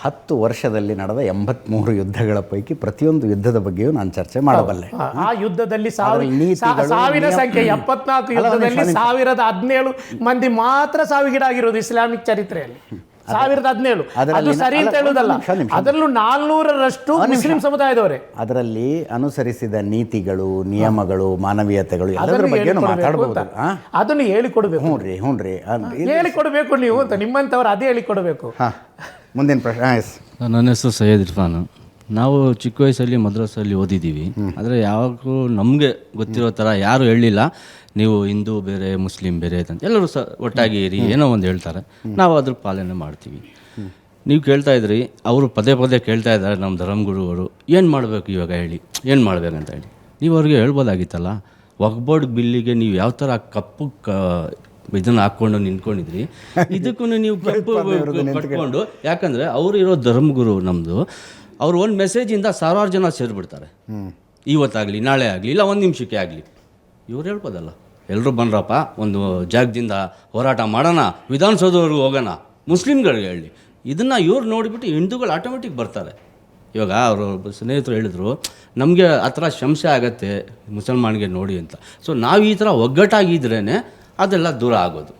10 ವರ್ಷದಲ್ಲಿ ನಡೆದ 83 ಯುದ್ಧಗಳ ಪೈಕಿ ಪ್ರತಿಯೊಂದು ಯುದ್ಧದ ಬಗ್ಗೆಯೂ ನಾನು ಚರ್ಚೆ ಮಾಡಬಲ್ಲೆ. ಆ ಯುದ್ಧದಲ್ಲಿ ಸಾವಿನ ಸಂಖ್ಯೆ 74 ಯುದ್ಧದಲ್ಲಿ 1017 ಮಂದಿ ಮಾತ್ರ ಸಾವಿಗೀಡಾಗಿರೋದು ಇಸ್ಲಾಮಿಕ್ ಚರಿತ್ರೆಯಲ್ಲಿ. 1017 ಅದು ಸರಿ ಅಂತ ಹೇಳುವುದಲ್ಲ, ಅದರಲ್ಲೂ 400ರಷ್ಟು ಮುಸ್ಲಿಂ ಸಮುದಾಯದವರೇ. ಅದರಲ್ಲಿ ಅನುಸರಿಸಿದ ನೀತಿಗಳು, ನಿಯಮಗಳು, ಮಾನವೀಯತೆಗಳು ಎಲ್ಲದರ ಬಗ್ಗೆ ಮಾತಾಡಬಹುದು. ಅದನ್ನು ಹೇಳಿಕೊಡ್ಬೇಕು. ಹ್ಞೂ ರೀ ಹೇಳಿಕೊಡ್ಬೇಕು ನೀವು ಅಂತ, ನಿಮ್ಮಂಥವ್ರು ಅದೇ ಹೇಳಿಕೊಡ್ಬೇಕು. ಮುಂದಿನ ಪ್ರಶ್ನೆ. ನನ್ನ ಹೆಸರು ಸೈಯದ್ ಇರ್ಫಾನ್. ನಾವು ಚಿಕ್ಕ ವಯಸ್ಸಲ್ಲಿ ಮದ್ರಸಲ್ಲಿ ಓದಿದ್ದೀವಿ. ಆದರೆ ಯಾವಾಗಲೂ ನಮಗೆ ಗೊತ್ತಿರೋ ಥರ ಯಾರು ಹೇಳಿಲ್ಲ ನೀವು ಹಿಂದೂ ಬೇರೆ ಮುಸ್ಲಿಂ ಬೇರೆ ಅಂತ. ಎಲ್ಲರೂ ಒಟ್ಟಾಗಿ ಇರಿ ಏನೋ ಒಂದು ಹೇಳ್ತಾರೆ, ನಾವು ಅದ್ರ ಪಾಲನೆ ಮಾಡ್ತೀವಿ. ನೀವು ಕೇಳ್ತಾ ಇದ್ರಿ, ಅವರು ಪದೇ ಪದೇ ಕೇಳ್ತಾ ಇದ್ದಾರೆ ನಮ್ಮ ಧರ್ಮಗುರುಗಳು ಏನು ಮಾಡಬೇಕು ಇವಾಗ ಹೇಳಿ, ಏನು ಮಾಡಬೇಕಂತ ಹೇಳಿ. ನೀವು ಅವ್ರಿಗೆ ಹೇಳ್ಬೋದಾಗಿತ್ತಲ್ಲ, ವಕ್ಫ್ ಬೋರ್ಡ್ ಬಿಲ್ಲಿಗೆ ನೀವು ಯಾವ ಥರ ಕಪ್ಪು ಇದನ್ನು ಹಾಕ್ಕೊಂಡು ನಿಂತ್ಕೊಂಡಿದ್ರಿ, ಇದಕ್ಕೂ ನೀವು ಕಪ್ಪು ಕಟ್ಕೊಂಡು, ಯಾಕಂದರೆ ಅವರು ಇರೋ ಧರ್ಮಗುರು ನಮ್ಮದು, ಅವರು ಒಂದು ಮೆಸೇಜಿಂದ ಸಾವಿರಾರು ಜನ ಸೇರಿಬಿಡ್ತಾರೆ. ಇವತ್ತಾಗಲಿ ನಾಳೆ ಆಗಲಿ ಇಲ್ಲ 1 ನಿಮಿಷಕ್ಕೆ ಆಗಲಿ. ಇವ್ರು ಹೇಳ್ಬೋದಲ್ಲ, ಎಲ್ಲರೂ ಬನ್ರಪ್ಪ ಒಂದು ಜಾಗದಿಂದ ಹೋರಾಟ ಮಾಡೋಣ, ವಿಧಾನಸೌಧವರೆಗೂ ಹೋಗೋಣ, ಮುಸ್ಲಿಮ್ಗಳಿಗೆ ಹೇಳಿ. ಇದನ್ನು ಇವ್ರು ನೋಡಿಬಿಟ್ಟು ಹಿಂದೂಗಳು ಆಟೋಮೆಟಿಕ್ ಬರ್ತಾರೆ. ಇವಾಗ ಅವರು ಸ್ನೇಹಿತರು ಹೇಳಿದ್ರು, ನಮಗೆ ಆ ಥರ ಶಂಸೆ ಆಗತ್ತೆ ಮುಸಲ್ಮಾನಿಗೆ ನೋಡಿ ಅಂತ. ಸೊ ನಾವು ಈ ಥರ ಒಗ್ಗಟ್ಟಾಗಿದ್ರೇ ಅದೆಲ್ಲ ದೂರ ಆಗೋದು.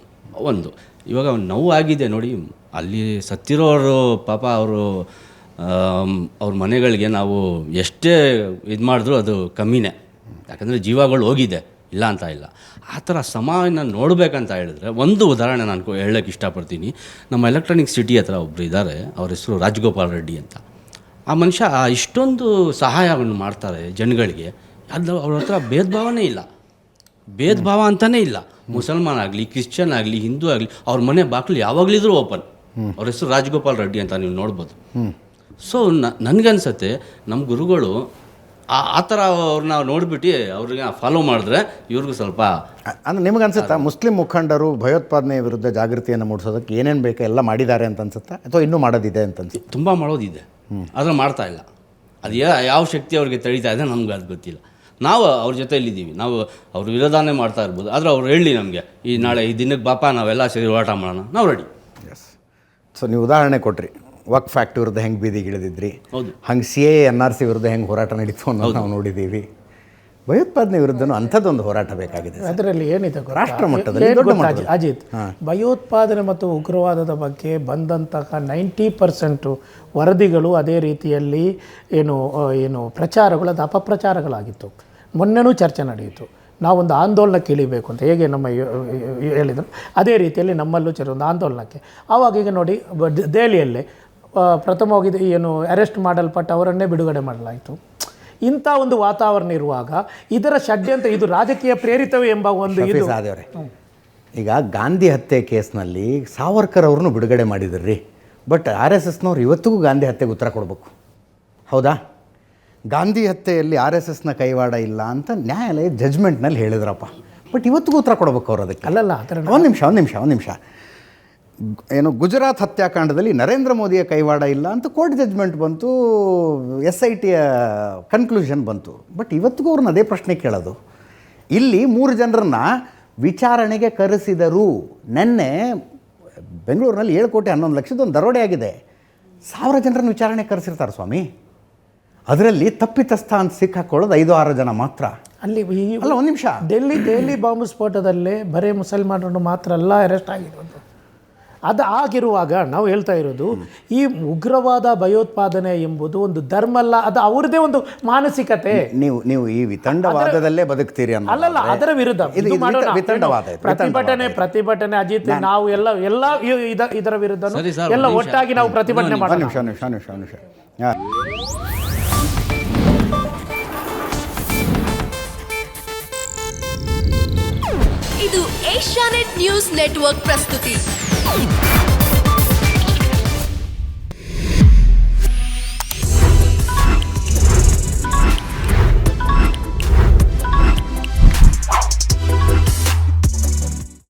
ಒಂದು ಇವಾಗ ನೋವು ಆಗಿದೆ ನೋಡಿ, ಅಲ್ಲಿ ಸತ್ತಿರೋರು ಪಾಪ ಅವ್ರ ಮನೆಗಳಿಗೆ ನಾವು ಎಷ್ಟೇ ಇದು ಮಾಡಿದ್ರು ಅದು ಕಮ್ಮಿನೇ. ಯಾಕಂದರೆ ಜೀವಗಳು ಹೋಗಿದೆ, ಇಲ್ಲ ಅಂತ ಇಲ್ಲ. ಆ ಥರ ಸಮಾಜನ ನೋಡಬೇಕಂತ ಹೇಳಿದ್ರೆ ಒಂದು ಉದಾಹರಣೆ ನಾನು ಹೇಳೋಕ್ಕೆ ಇಷ್ಟಪಡ್ತೀನಿ. ನಮ್ಮ ಎಲೆಕ್ಟ್ರಾನಿಕ್ ಸಿಟಿ ಹತ್ರ ಒಬ್ಬರು ಇದ್ದಾರೆ, ಅವ್ರ ಹೆಸರು ರಾಜಗೋಪಾಲ್ ರೆಡ್ಡಿ ಅಂತ. ಆ ಮನುಷ್ಯ ಇಷ್ಟೊಂದು ಸಹಾಯವನ್ನು ಮಾಡ್ತಾರೆ ಜನಗಳಿಗೆ. ಅದು ಅವ್ರ ಹತ್ರ ಭೇದ ಭಾವನೇ ಇಲ್ಲ, ಭೇದ ಭಾವ ಅಂತಲೇ ಇಲ್ಲ. ಮುಸಲ್ಮಾನ್ ಆಗಲಿ, ಕ್ರಿಶ್ಚಿಯನ್ ಆಗಲಿ, ಹಿಂದೂ ಆಗಲಿ, ಅವ್ರ ಮನೆ ಬಾಗಿಲು ಯಾವಾಗಲಿದ್ರೂ ಓಪನ್. ಅವ್ರ ಹೆಸರು ರಾಜಗೋಪಾಲ್ ರೆಡ್ಡಿ ಅಂತ, ನೀವು ನೋಡ್ಬೋದು. ಸೊ ನನಗನ್ಸತ್ತೆ ನಮ್ಮ ಗುರುಗಳು ಆ ಥರ ಅವ್ರನ್ನ ನೋಡಿಬಿಟ್ಟು ಅವ್ರಿಗೆ ಫಾಲೋ ಮಾಡಿದ್ರೆ ಇವ್ರಿಗೂ ಸ್ವಲ್ಪ ಅಂದರೆ ನಿಮ್ಗೆ ಅನ್ಸುತ್ತಾ ಮುಸ್ಲಿಂ ಮುಖಂಡರು ಭಯೋತ್ಪಾದನೆ ವಿರುದ್ಧ ಜಾಗೃತಿಯನ್ನು ಮೂಡಿಸೋದಕ್ಕೆ ಏನೇನು ಬೇಕೋ ಎಲ್ಲ ಮಾಡಿದ್ದಾರೆ ಅಂತ ಅನ್ಸುತ್ತಾ, ಅಥವಾ ಇನ್ನೂ ಮಾಡೋದಿದೆ ಅಂತ ಅನ್ಸುತ್ತೆ? ತುಂಬ ಮಾಡೋದಿದೆ, ಆದರೆ ಮಾಡ್ತಾ ಇಲ್ಲ. ಅದು ಯಾವ ಶಕ್ತಿ ಅವ್ರಿಗೆ ತಡೀತಾ ಇದೆ ನಮ್ಗೆ ಅದು ಗೊತ್ತಿಲ್ಲ. ನಾವು ಅವ್ರ ಜೊತೆಯಲ್ಲಿದ್ದೀವಿ, ನಾವು ಅವ್ರ ವಿರೋಧನೇ ಮಾಡ್ತಾ ಇರ್ಬೋದು. ಆದರೆ ಅವ್ರು ಹೇಳಿ ನಮಗೆ ಈ ನಾಳೆ ಈ ದಿನಕ್ಕೆ ಬಾಪ ನಾವೆಲ್ಲ ಸೇರಿ ಹೋರಾಟ ಮಾಡೋಣ, ನಾವು ರೆಡಿ. ಎಸ್. ಸೊ ನೀವು ಉದಾಹರಣೆ ಕೊಟ್ರಿ, ವಕ್ಫ್ ಆ್ಯಕ್ಟ್ ವಿರುದ್ಧ ಹೆಂಗೆ ಬೀದಿಗೆ ಇಳಿದಿದ್ರಿ, ಹೌದು. ಹಂಗೆ CAA NRC ವಿರುದ್ಧ ಹೆಂಗೆ ಹೋರಾಟ ನಡೀತು ಅನ್ನೋದು ನಾವು ನೋಡಿದ್ದೀವಿ. ಭಯೋತ್ಪಾದನೆ ವಿರುದ್ಧನೂ ಅಂಥದ್ದೊಂದು ಹೋರಾಟ ಬೇಕಾಗಿದೆ. ಅದರಲ್ಲಿ ಏನಿದೆ ರಾಷ್ಟ್ರ ಮಟ್ಟದಲ್ಲಿ ದೊಡ್ಡ ಮಟ್ಟದಲ್ಲಿ. ಅಜಿತ್, ಭಯೋತ್ಪಾದನೆ ಮತ್ತು ಉಗ್ರವಾದದ ಬಗ್ಗೆ ಬಂದಂತಹ 90% ವರದಿಗಳು ಅದೇ ರೀತಿಯಲ್ಲಿ ಏನು ಪ್ರಚಾರಗಳು ಅದು ಅಪಪ್ರಚಾರಗಳಾಗಿತ್ತು. ಮೊನ್ನೆನೂ ಚರ್ಚೆ ನಡೆಯಿತು. ನಾವೊಂದು ಆಂದೋಲನಕ್ಕೆ ಇಳಿಬೇಕು ಅಂತ ಹೇಗೆ ನಮ್ಮ ಹೇಳಿದರು, ಅದೇ ರೀತಿಯಲ್ಲಿ ನಮ್ಮಲ್ಲೂ ಒಂದು ಆಂದೋಲನಕ್ಕೆ. ಆವಾಗ ಈಗ ನೋಡಿ, ದೆಹಲಿಯಲ್ಲೇ ಪ್ರಥಮವಾಗಿ ಅರೆಸ್ಟ್ ಮಾಡಲ್ಪಟ್ಟ ಅವರನ್ನೇ ಬಿಡುಗಡೆ ಮಾಡಲಾಯಿತು. ಇಂಥ ಒಂದು ವಾತಾವರಣ ಇರುವಾಗ ಇದರ ಷಡ್ಯಂತ್ರ ಇದು ರಾಜಕೀಯ ಪ್ರೇರಿತವೇ ಎಂಬ ಒಂದು ಇದು. ಈಗ ಗಾಂಧಿ ಹತ್ಯೆ ಕೇಸ್ನಲ್ಲಿ ಸಾವರ್ಕರ್ ಅವ್ರನ್ನೂ ಬಿಡುಗಡೆ ಮಾಡಿದ್ರಿ. ಬಟ್ RSSನವ್ರು ಇವತ್ತಿಗೂ ಗಾಂಧಿ ಹತ್ಯೆಗೆ ಉತ್ತರ ಕೊಡಬೇಕು, ಹೌದಾ? ಗಾಂಧಿ ಹತ್ಯೆಯಲ್ಲಿ RSSನ ಕೈವಾಡ ಇಲ್ಲ ಅಂತ ನ್ಯಾಯಾಲಯ ಜಜ್ಮೆಂಟ್ನಲ್ಲಿ ಹೇಳಿದ್ರಪ್ಪ. ಬಟ್ ಇವತ್ತಿಗೂ ಉತ್ತರ ಕೊಡಬೇಕು ಅವ್ರು ಅದಕ್ಕೆ. ಅಲ್ಲಲ್ಲ, ಒಂದು ನಿಮಿಷ ಏನು ಗುಜರಾತ್ ಹತ್ಯಾಕಾಂಡದಲ್ಲಿ ನರೇಂದ್ರ ಮೋದಿಯ ಕೈವಾಡ ಇಲ್ಲ ಅಂತ ಕೋರ್ಟ್ ಜಜ್ಮೆಂಟ್ ಬಂತು, SITಯ ಕನ್ಕ್ಲೂಷನ್ ಬಂತು. ಬಟ್ ಇವತ್ತಿಗೂ ಅವ್ರನ್ನ ಅದೇ ಪ್ರಶ್ನೆ ಕೇಳೋದು. ಇಲ್ಲಿ 3 ಜನರನ್ನ ವಿಚಾರಣೆಗೆ ಕರೆಸಿದರು. ನೆನ್ನೆ ಬೆಂಗಳೂರಿನಲ್ಲಿ 7 ಕೋಟಿ 11 ಲಕ್ಷದ ಒಂದು ದರೋಡೆ ಆಗಿದೆ. 1000 ಜನರನ್ನು ವಿಚಾರಣೆಗೆ ಕರೆಸಿರ್ತಾರೆ ಸ್ವಾಮಿ. ಅದರಲ್ಲಿ ತಪ್ಪಿತಸ್ಥ ಅಂತ ಸಿಕ್ಕಾಕೊಳ್ಳೋದು 5-6 ಜನ ಮಾತ್ರ. ಅಲ್ಲಿ ಅಲ್ಲ, ಒಂದು ನಿಮಿಷ, ದೆಹಲಿ ಬಾಂಬ್ ಸ್ಫೋಟದಲ್ಲೇ ಬರೀ ಮುಸಲ್ಮಾನರನ್ನು ಮಾತ್ರ ಎಲ್ಲ ಅರೆಸ್ಟ್ ಆಗಿರೋದು. ಅದು ಆಗಿರುವಾಗ ನಾವು ಹೇಳ್ತಾ ಇರೋದು, ಈ ಉಗ್ರವಾದ ಭಯೋತ್ಪಾದನೆ ಎಂಬುದು ಒಂದು ಧರ್ಮ ಅಲ್ಲ, ಅದು ಅವ್ರದ್ದೇ ಒಂದು ಮಾನಸಿಕತೆ. ನೀವು ಈ ವಿತಂಡವಾದದಲ್ಲೇ ಬದುಕ್ತೀರಿ ಅನ್ನೋ ಅಲ್ಲ, ಅದರ ವಿರುದ್ಧ ಪ್ರತಿಭಟನೆ ಅಜಿತ್, ನಾವು ಎಲ್ಲ ಇದರ ವಿರುದ್ಧ ಎಲ್ಲ ಒಟ್ಟಾಗಿ ನಾವು ಪ್ರತಿಭಟನೆ ಮಾಡೋಣ. ನಿಮಿಷ. ಇದು ಏಷ್ಯಾನೆಟ್ ನ್ಯೂಸ್ ನೆಟ್ವರ್ಕ್ ಪ್ರಸ್ತುತಿ.